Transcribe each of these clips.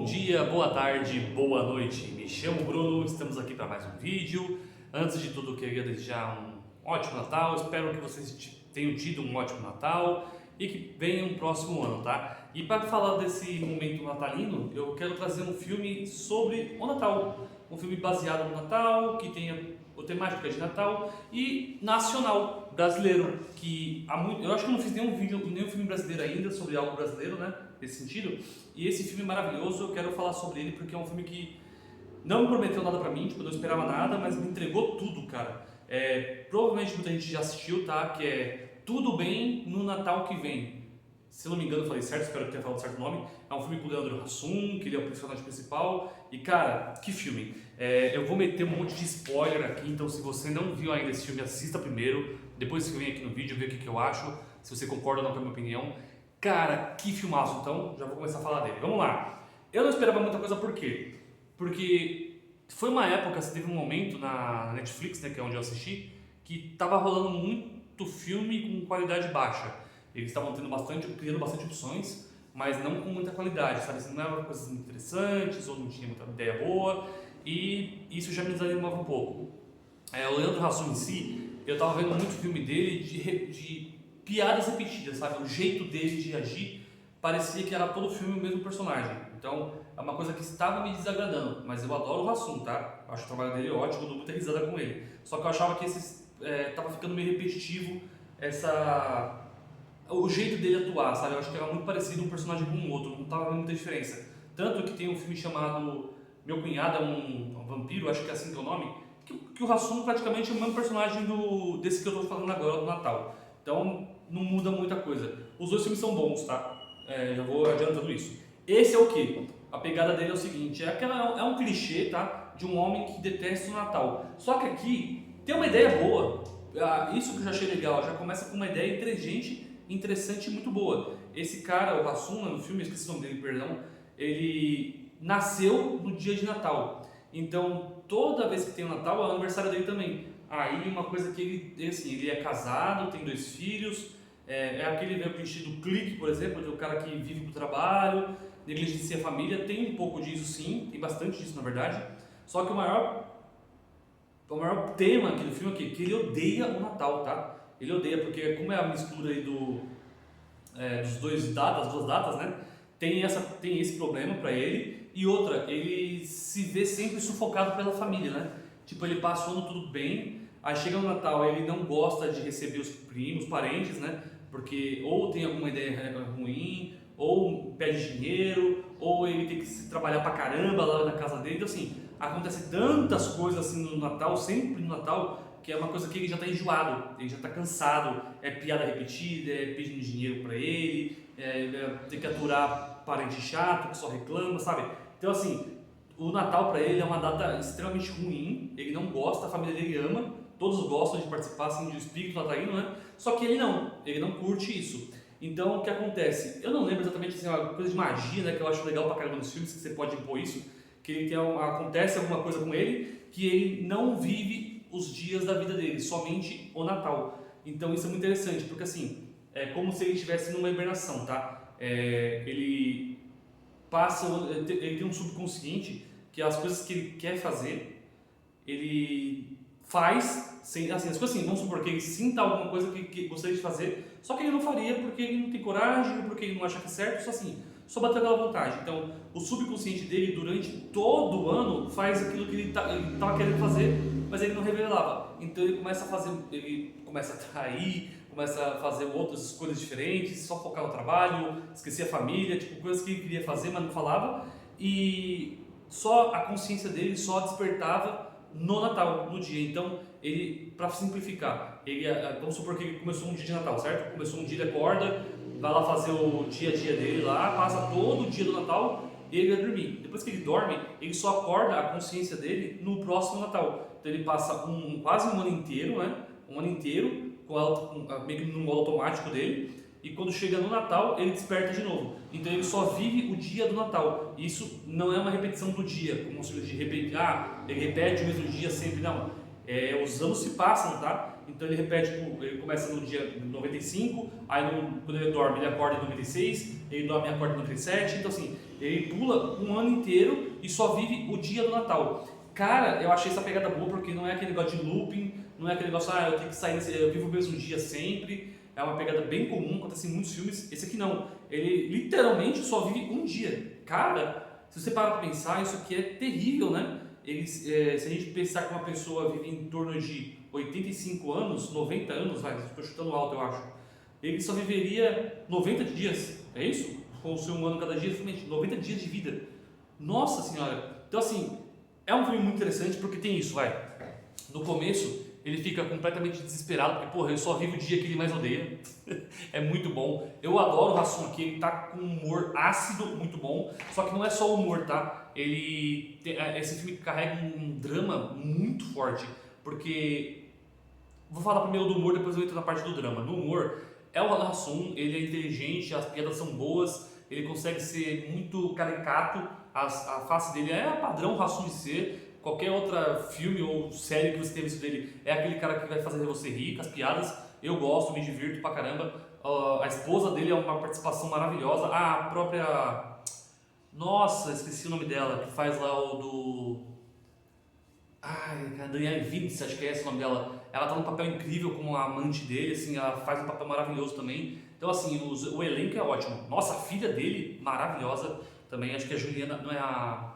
dia, boa tarde, boa noite. Me chamo Bruno, estamos aqui para mais um vídeo. Antes de tudo, eu queria desejar um ótimo Natal. Espero que vocês tenham tido um ótimo Natal e que venha um próximo ano, tá? E para falar desse momento natalino, eu quero trazer um filme sobre o Natal. Um filme baseado no Natal, que tenha a temática de Natal e nacional, brasileiro. Que há muito, eu acho que eu não fiz nenhum vídeo, nenhum filme brasileiro ainda sobre algo brasileiro, né? Nesse sentido. E esse filme é maravilhoso, eu quero falar sobre ele porque é um filme que não me prometeu nada pra mim, tipo, eu não esperava nada, mas me entregou tudo, cara. Provavelmente muita gente já assistiu, tá? Que é Tudo Bem no Natal que Vem. Se eu não me engano, eu falei certo, espero que tenha falado certo nome. É um filme com o Leandro Hassum, que ele é o personagem principal. E cara, que filme! Eu vou meter um monte de spoiler aqui, então se você não viu ainda esse filme, assista primeiro. Depois que vem aqui no vídeo, ver o que eu acho, se você concorda ou não com a minha opinião. Cara, que filmaço! Então, já vou começar a falar dele. Vamos lá! Eu não esperava muita coisa, por quê? Porque foi uma época, teve um momento na Netflix, né, que é onde eu assisti, que tava rolando muito filme com qualidade baixa. Eles estavam criando bastante opções, mas não com muita qualidade, sabe? Assim, não eram coisas muito interessantes ou não tinha muita ideia boa, e isso já me desanimava um pouco. O Leandro Hassum em si, eu tava vendo muito filme dele de piadas repetidas, sabe? O jeito dele de agir parecia que era todo filme o mesmo personagem. Então, é uma coisa que estava me desagradando, mas eu adoro o Hassum, tá? Acho o trabalho dele ótimo, eu dou muita risada com ele. Só que eu achava que tava ficando meio repetitivo o jeito dele atuar, sabe? Eu acho que era muito parecido um personagem com o outro, não tava vendo muita diferença. Tanto que tem um filme chamado Meu Cunhado é um Vampiro, acho que é assim que é o nome, que o Hassum praticamente é o mesmo personagem desse que eu tô falando agora, do Natal. Então, não muda muita coisa. Os dois filmes são bons, tá? Já vou adiantando isso. Esse é o quê? A pegada dele é o seguinte, é um clichê, tá? De um homem que detesta o Natal. Só que aqui tem uma ideia boa. Isso que eu já achei legal, já começa com uma ideia inteligente, interessante e muito boa. Esse cara, o Hassum, no filme, eu esqueci o nome dele, perdão, ele nasceu no dia de Natal. Então, toda vez que tem o Natal, é o aniversário dele também. Aí, uma coisa que ele é casado, tem 2 filhos, aquele velho clichê do clique, por exemplo, do cara que vive pro trabalho, negligencia a família, tem um pouco disso sim, tem bastante disso na verdade. Só que o maior tema aqui do filme é que ele odeia o Natal, tá? Ele odeia, porque como é a mistura aí das duas datas, né? Tem esse problema pra ele. E outra, ele se vê sempre sufocado pela família, né? Tipo, ele passa o ano tudo bem, aí chega no Natal, ele não gosta de receber os primos, parentes, né? Porque ou tem alguma ideia ruim, ou pede dinheiro, ou ele tem que trabalhar pra caramba lá na casa dele. Então assim, acontece tantas coisas assim no Natal, sempre no Natal, que é uma coisa que ele já está enjoado, ele já está cansado, é piada repetida, é pedindo dinheiro para ele, tem que aturar parente chato que só reclama, sabe? Então assim, o Natal para ele é uma data extremamente ruim, ele não gosta, a família dele ama, todos gostam de participar assim, do espírito natalino, né? Só que ele não curte isso. Então o que acontece? Eu não lembro exatamente assim, uma coisa de magia, né, que eu acho legal pra caramba nos filmes, que você pode impor isso, que acontece alguma coisa com ele, que ele não vive os dias da vida dele, somente o Natal. Então isso é muito interessante, porque assim, é como se ele estivesse numa hibernação, tá? Ele tem um subconsciente que as coisas que ele quer fazer, ele faz, sem, assim, as coisas assim, vamos supor que ele sinta alguma coisa que gostaria de fazer, só que ele não faria porque ele não tem coragem, porque ele não acha que é certo, só bater aquela vontade. Então, o subconsciente dele, durante todo o ano, faz aquilo que ele estava querendo fazer, mas ele não revelava. Então, ele começa a trair, começa a fazer outras coisas diferentes, só focar no trabalho, esquecer a família, tipo, coisas que ele queria fazer, mas não falava. E só a consciência dele só despertava no Natal, no dia. Então, ele, para simplificar, vamos supor que ele começou um dia de Natal, certo? Começou um dia, ele acorda, vai lá fazer o dia a dia dele lá, passa todo o dia do Natal e ele vai dormir. Depois que ele dorme, ele só acorda a consciência dele no próximo Natal. Então ele passa quase um ano inteiro, né? Um ano inteiro, meio que no modo automático dele. E quando chega no Natal, ele desperta de novo. Então ele só vive o dia do Natal. Isso não é uma repetição do dia, como se de repente, ele repete o mesmo dia sempre, não. Os anos se passam, tá? Então ele repete, ele começa no dia 95, aí quando ele dorme ele acorda em 96, ele dorme e acorda em 97, então assim, Ele pula um ano inteiro e só vive o dia do Natal. Cara, eu achei essa pegada boa porque não é aquele negócio de looping, não é aquele negócio, eu tenho que sair, eu vivo o mesmo dia sempre. É uma pegada bem comum, acontece em muitos filmes. Esse aqui não. Ele literalmente só vive um dia. Cara, se você parar pra pensar, isso aqui é terrível, né? Se a gente pensar que uma pessoa vive em torno de 85 anos, 90 anos, vai, estou chutando alto, eu acho. Ele só viveria 90 dias, é isso? Com o seu ano cada dia, exatamente, 90 dias de vida. Nossa Senhora! Então, assim, é um filme muito interessante porque tem isso, vai. No começo, ele fica completamente desesperado, porque, porra, eu só vivo o dia que ele mais odeia. É muito bom. Eu adoro o Hassum aqui, ele tá com um humor ácido, muito bom. Só que não é só o humor, tá? Esse filme carrega um drama muito forte, porque... Vou falar primeiro do humor, depois eu entro na parte do drama. No humor, é o Hassum, ele é inteligente, as piadas são boas, ele consegue ser muito caricato, a face dele é padrão Hassum de ser. Qualquer outro filme ou série que você tenha visto dele é aquele cara que vai fazer você rir com as piadas. Eu gosto, me divirto pra caramba. A esposa dele é uma participação maravilhosa. A própria... Nossa, esqueci o nome dela, que faz lá o do... Ai, a Danielle Vince, acho que é esse o nome dela. Ela tá num papel incrível como a amante dele, assim, ela faz um papel maravilhoso também. Então, assim, o elenco é ótimo. Nossa, a filha dele, maravilhosa também. Acho que é Juliana, não é a...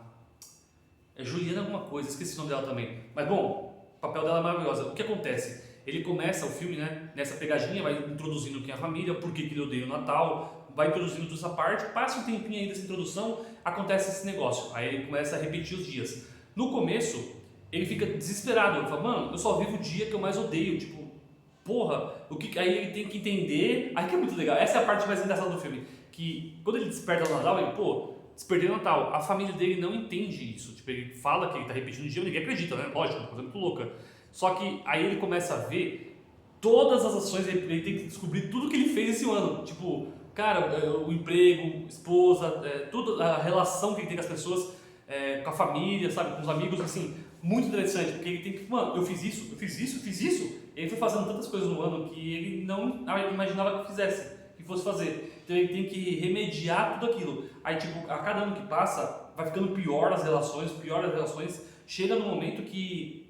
É Juliana alguma coisa, esqueci o nome dela também. Mas, bom, o papel dela é maravilhosa. O que acontece? Ele começa o filme, né, nessa pegadinha, vai introduzindo quem é a família, por que ele odeia o Natal, vai introduzindo toda essa parte, passa um tempinho aí dessa introdução, acontece esse negócio. Aí ele começa a repetir os dias. No começo, ele fica desesperado, ele fala, mano, eu só vivo o dia que eu mais odeio, tipo, porra, aí ele tem que entender, aí que é muito legal, essa é a parte mais engraçada do filme, que quando ele desperta no Natal, ele, pô, despertei no Natal, a família dele não entende isso, tipo, ele fala que ele tá repetindo o dia, ninguém acredita, né, lógico, é uma coisa muito louca, só que aí ele começa a ver todas as ações, ele tem que descobrir tudo que ele fez esse ano, tipo, cara, o emprego, esposa, tudo, a relação que ele tem com as pessoas, com a família, sabe, com os amigos, assim, muito interessante, porque ele tem que, mano, eu fiz isso, eu fiz isso, eu fiz isso. Ele foi fazendo tantas coisas no ano que ele não imaginava que fizesse, que fosse fazer. Então ele tem que remediar tudo aquilo. Aí, tipo, a cada ano que passa, vai ficando pior as relações. Chega no momento que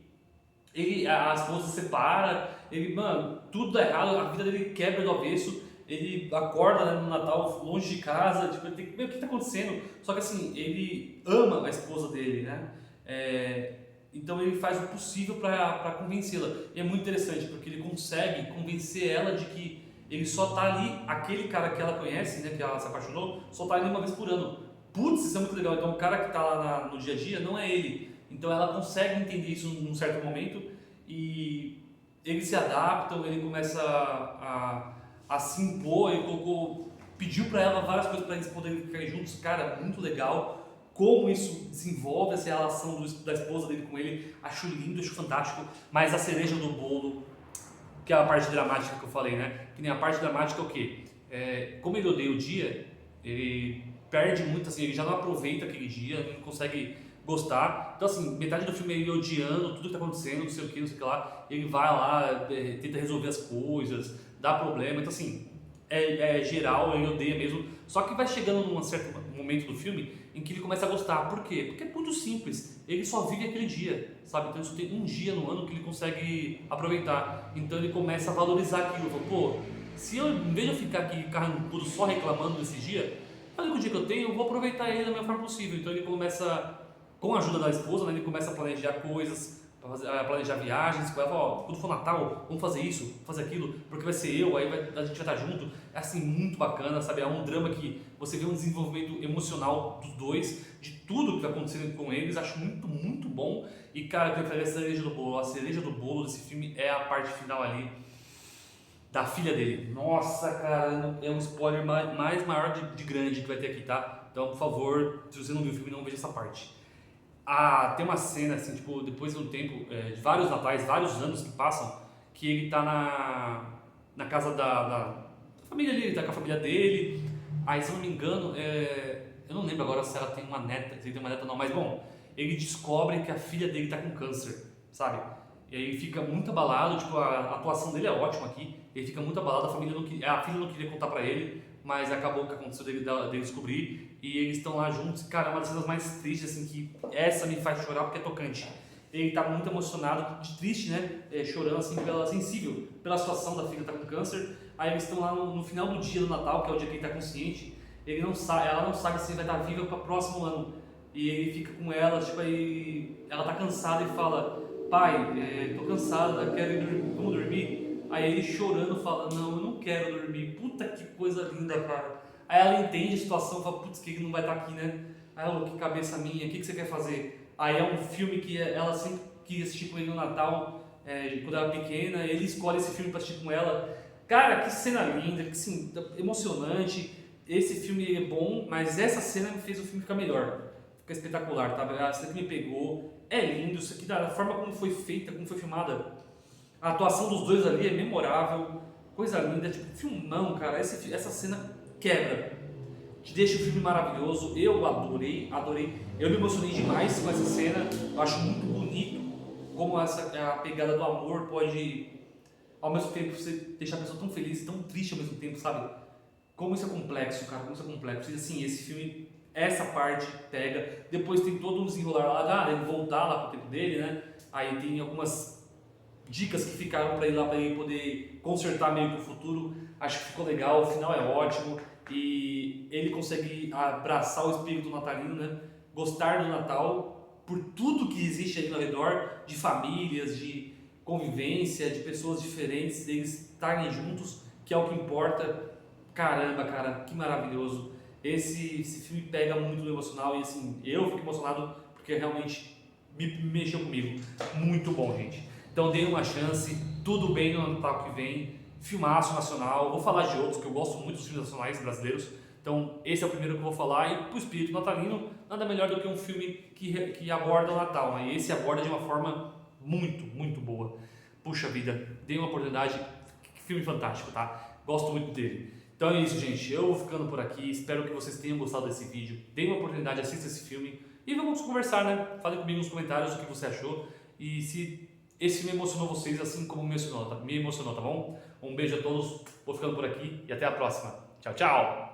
a esposa se separa, mano, tudo dá errado, a vida dele quebra do avesso. Ele acorda, né, no Natal longe de casa, tipo, ele tem que ver o que está acontecendo. Só que assim, ele ama a esposa dele, né? Então ele faz o possível para convencê-la. E é muito interessante porque ele consegue convencer ela de que ele só tá ali, aquele cara que ela conhece, né, que ela se apaixonou, só tá ali uma vez por ano. Putz, isso é muito legal. Então o cara que tá lá no dia a dia não é ele. Então ela consegue entender isso num certo momento e eles se adaptam, ele começa a se impor, pediu para ela várias coisas para eles poderem ficar juntos. Cara, muito legal. Como isso desenvolve essa relação da esposa dele com ele, acho lindo, acho fantástico, mas a cereja do bolo, que é a parte dramática que eu falei, né? Que nem a parte dramática é o quê? Como ele odeia o dia, ele perde muito, assim, ele já não aproveita aquele dia, ele não consegue gostar. Então, assim, metade do filme é ele odiando tudo que tá acontecendo, não sei o que lá, ele vai lá, tenta resolver as coisas, dá problema, então, assim, é geral, ele odeia mesmo. Só que vai chegando num certo momento do filme em que ele começa a gostar. Por quê? Porque é tudo simples. Ele só vive aquele dia, sabe? Então, só tem um dia no ano que ele consegue aproveitar. Então, ele começa a valorizar aquilo. Fala, pô, se eu, em vez de eu ficar aqui carrancudo só reclamando desse dia, o único dia que eu tenho, eu vou aproveitar ele da melhor forma possível. Então, ele começa, com a ajuda da esposa, né, ele começa a planejar coisas, a planejar viagens, com ela, ó, quando for Natal, vamos fazer isso, vamos fazer aquilo, porque vai ser eu, aí a gente vai estar junto. É assim, muito bacana, sabe? É um drama que você vê um desenvolvimento emocional dos dois, de tudo que vai acontecendo com eles, acho muito, muito bom. E cara, que eu falei, a cereja do bolo desse filme é a parte final ali da filha dele. Nossa, cara, é um spoiler mais maior de grande que vai ter aqui, tá? Então, por favor, se você não viu o filme, não veja essa parte. Tem uma cena, assim, tipo, depois de um tempo, de vários natais, vários anos que passam, que ele tá na casa da família dele, tá com a família dele. Aí, se eu não me engano, eu não lembro agora se ela tem uma neta, se ele tem uma neta ou não, mas bom, ele descobre que a filha dele tá com câncer, sabe? E aí fica muito abalado, tipo, a atuação dele é ótima aqui, ele fica muito abalado, a filha não queria contar pra ele, mas acabou que aconteceu dele descobrir e eles estão lá juntos. Cara, é uma das cenas mais tristes, assim, que essa me faz chorar porque é tocante. Ele tá muito emocionado, de triste, né? Chorando, assim, sensível pela situação da filha tá com câncer. Aí eles estão lá no final do dia do Natal, que é o dia que ele tá consciente. Ela não sabe se vai estar viva para o próximo ano. E ele fica com ela, tipo, aí ela tá cansada e fala: pai, tô cansada, quero ir dormir, vamos dormir? Aí ele chorando fala: não, eu não quero dormir. Puta que coisa linda, cara. Aí ela entende a situação e fala: putz, que ele não vai estar aqui, né? Aí ela: que cabeça minha, o que você quer fazer? Aí é um filme que ela sempre quis assistir com ele no Natal, quando ela era pequena. Ele escolhe esse filme para assistir com ela. Cara, que cena linda, que assim, emocionante. Esse filme é bom, mas essa cena me fez o filme ficar melhor. Fica espetacular, tá? A cena que me pegou, é lindo, isso aqui, da forma como foi feita, como foi filmada. A atuação dos dois ali é memorável, coisa linda, tipo, filmão, cara. Essa cena quebra, te deixa o filme maravilhoso. Eu adorei. Eu me emocionei demais com essa cena. Eu acho muito bonito como a pegada do amor pode, ao mesmo tempo, você deixar a pessoa tão feliz e tão triste ao mesmo tempo, sabe? Como isso é complexo, cara, como isso é complexo. E assim, esse filme, essa parte pega. Depois tem todo um desenrolar lá, ele voltar lá pro tempo dele, né? Aí tem algumas dicas que ficaram para ele lá, para ele poder consertar meio que o futuro. Acho que ficou legal, o final é ótimo. E ele consegue abraçar o espírito natalino, né? Gostar do Natal por tudo que existe ali ao redor, de famílias, de convivência, de pessoas diferentes, deles estarem juntos, que é o que importa. Caramba, cara, que maravilhoso. Esse filme pega muito no emocional e assim, eu fico emocionado porque realmente me mexeu comigo. Muito bom, gente. Então dê uma chance, tudo bem no Natal que vem. Filmaço nacional, vou falar de outros, que eu gosto muito dos filmes nacionais brasileiros. Então esse é o primeiro que eu vou falar. E pro espírito natalino, nada melhor do que um filme que aborda o Natal, né? E esse aborda de uma forma muito boa. Puxa vida, dê uma oportunidade, que filme fantástico, tá? Gosto muito dele. Então é isso, gente. Eu vou ficando por aqui. Espero que vocês tenham gostado desse vídeo. Deem uma oportunidade, assista esse filme e vamos conversar, né? Falem comigo nos comentários o que você achou e se esse filme emocionou vocês assim como me emocionou, tá bom? Um beijo a todos. Vou ficando por aqui e até a próxima. Tchau, tchau!